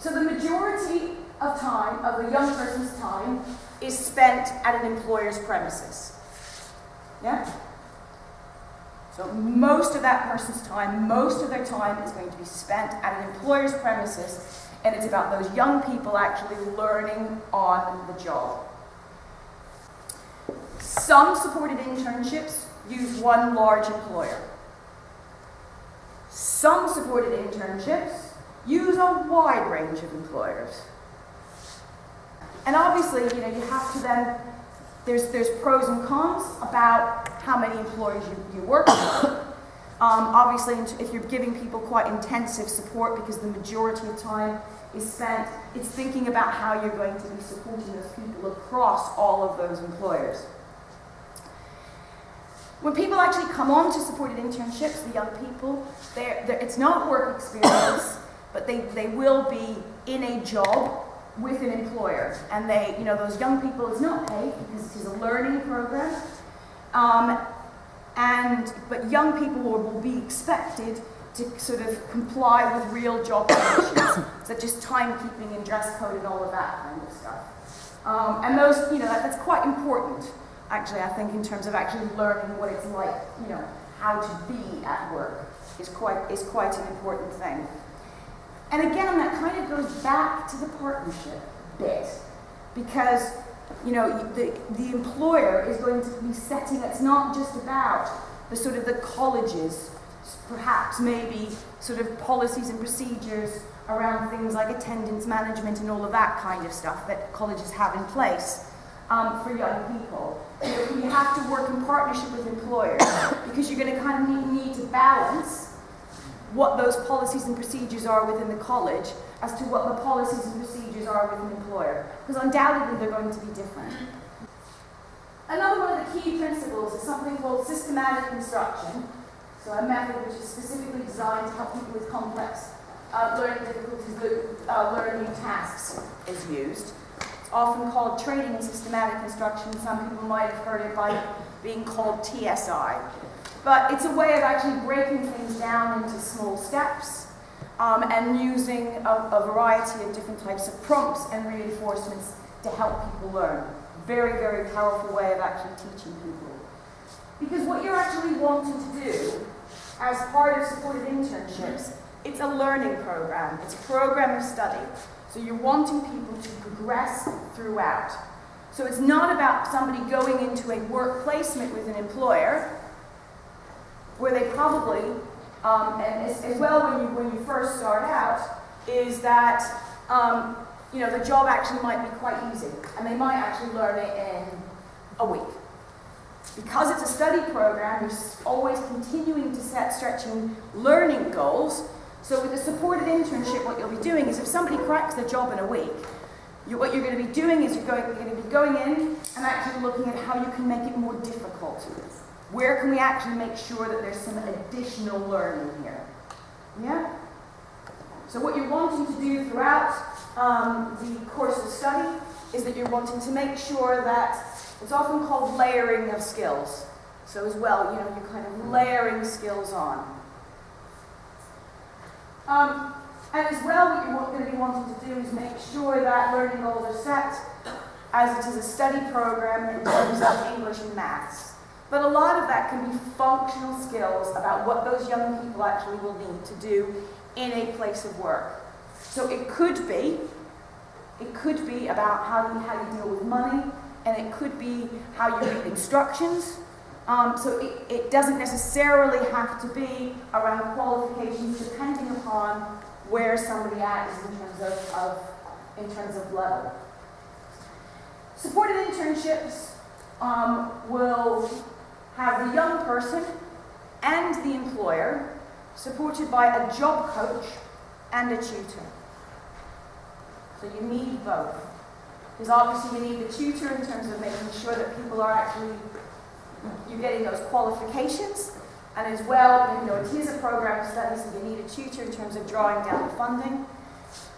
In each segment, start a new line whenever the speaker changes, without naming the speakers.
So the majority of time, of the young person's time, is spent at an employer's premises. Yeah? So most of that person's time, most of their time is going to be spent at an employer's premises, and it's about those young people actually learning on the job. Some supported internships use one large employer. Some supported internships use a wide range of employers. And obviously, you have to then, there's pros and cons about how many employers you work with. Obviously, if you're giving people quite intensive support because the majority of time is spent, it's thinking about how you're going to be supporting those people across all of those employers. When people actually come on to supported internships, the young people, it's not work experience, but they will be in a job with an employer. And those young people, it's not paid because it's a learning program. But young people will be expected to sort of comply with real job conditions, such as timekeeping and dress code and all of that kind of stuff. And those, that's quite important, actually, I think, in terms of actually learning what it's like, how to be at work is quite an important thing. And again, that kind of goes back to the partnership bit, because the employer is going to be setting. It's not just about the colleges, perhaps maybe sort of policies and procedures around things like attendance management and all of that kind of stuff that colleges have in place for young people. You have to work in partnership with employers because you're going to kind of need to balance what those policies and procedures are within the college as to what the policies and procedures are with an employer, because undoubtedly they're going to be different. Another one of the key principles is something called systematic instruction, so a method which is specifically designed to help people with complex learning difficulties, learning tasks is used. It's often called training in systematic instruction. Some people might have heard it by being called TSI. But it's a way of actually breaking things down into small steps and using a variety of different types of prompts and reinforcements to help people learn. Very, very powerful way of actually teaching people. Because what you're actually wanting to do as part of supported internships, it's a learning program. It's a program of study. So you're wanting people to progress throughout. So it's not about somebody going into a work placement with an employer where they probably, and as well when you first start out, is that the job actually might be quite easy, and they might actually learn it in a week. Because it's a study program, you're always continuing to set stretching learning goals. So with a supported internship, what you'll be doing is if somebody cracks the job in a week, what you're going to be doing is you're going to be going in and actually looking at how you can make it more difficult. Where can we actually make sure that there's some additional learning here? Yeah? So what you're wanting to do throughout the course of study is that you're wanting to make sure that it's often called layering of skills. So as well, you're kind of layering skills on. And as well, what you're going to be wanting to do is make sure that learning goals are set as it is a study program in terms of English and maths. But a lot of that can be functional skills about what those young people actually will need to do in a place of work. So it could be about how you deal with money, and it could be how you read instructions. So it doesn't necessarily have to be around qualifications, depending upon where somebody is in terms of level. Supported internships will have the young person and the employer supported by a job coach and a tutor. So you need both. Because obviously you need the tutor in terms of making sure that people are actually, you're getting those qualifications, and as well, it is a program of study, so you need a tutor in terms of drawing down the funding.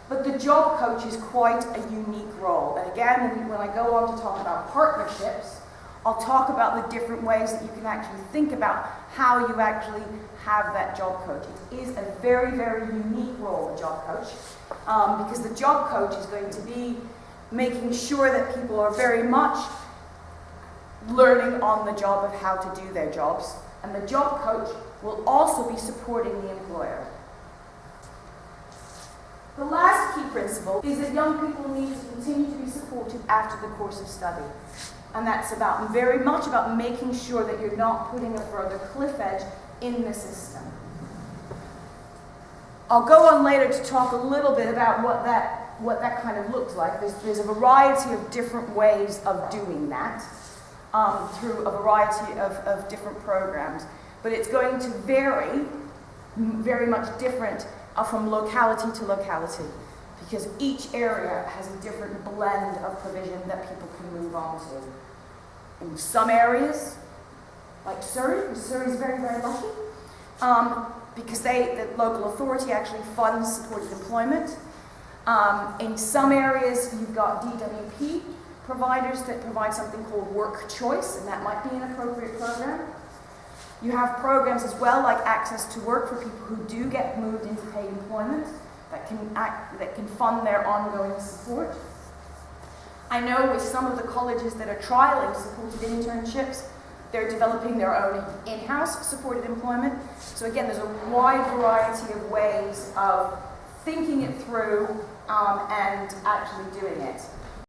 But the job coach is quite a unique role. And again, when I go on to talk about partnerships, I'll talk about the different ways that you can actually think about how you actually have that job coach. It is a very, very unique role, a job coach, because the job coach is going to be making sure that people are very much learning on the job of how to do their jobs, and the job coach will also be supporting the employer. The last key principle is that young people need to continue to be supported after the course of study. And that's about very much about making sure that you're not putting a further cliff edge in the system. I'll go on later to talk a little bit about what that kind of looks like. There's a variety of different ways of doing that through a variety of different programs. But it's going to vary very much different from locality to locality, because each area has a different blend of provision that people can move on to. In some areas, like Surrey, because Surrey is very, very lucky, because the local authority actually funds supported employment. In some areas, you've got DWP providers that provide something called work choice, and that might be an appropriate program. You have programs as well like Access to Work for people who do get moved into paid employment that can fund their ongoing support. I know with some of the colleges that are trialing supported internships, they're developing their own in-house supported employment. So again, there's a wide variety of ways of thinking it through and actually doing it.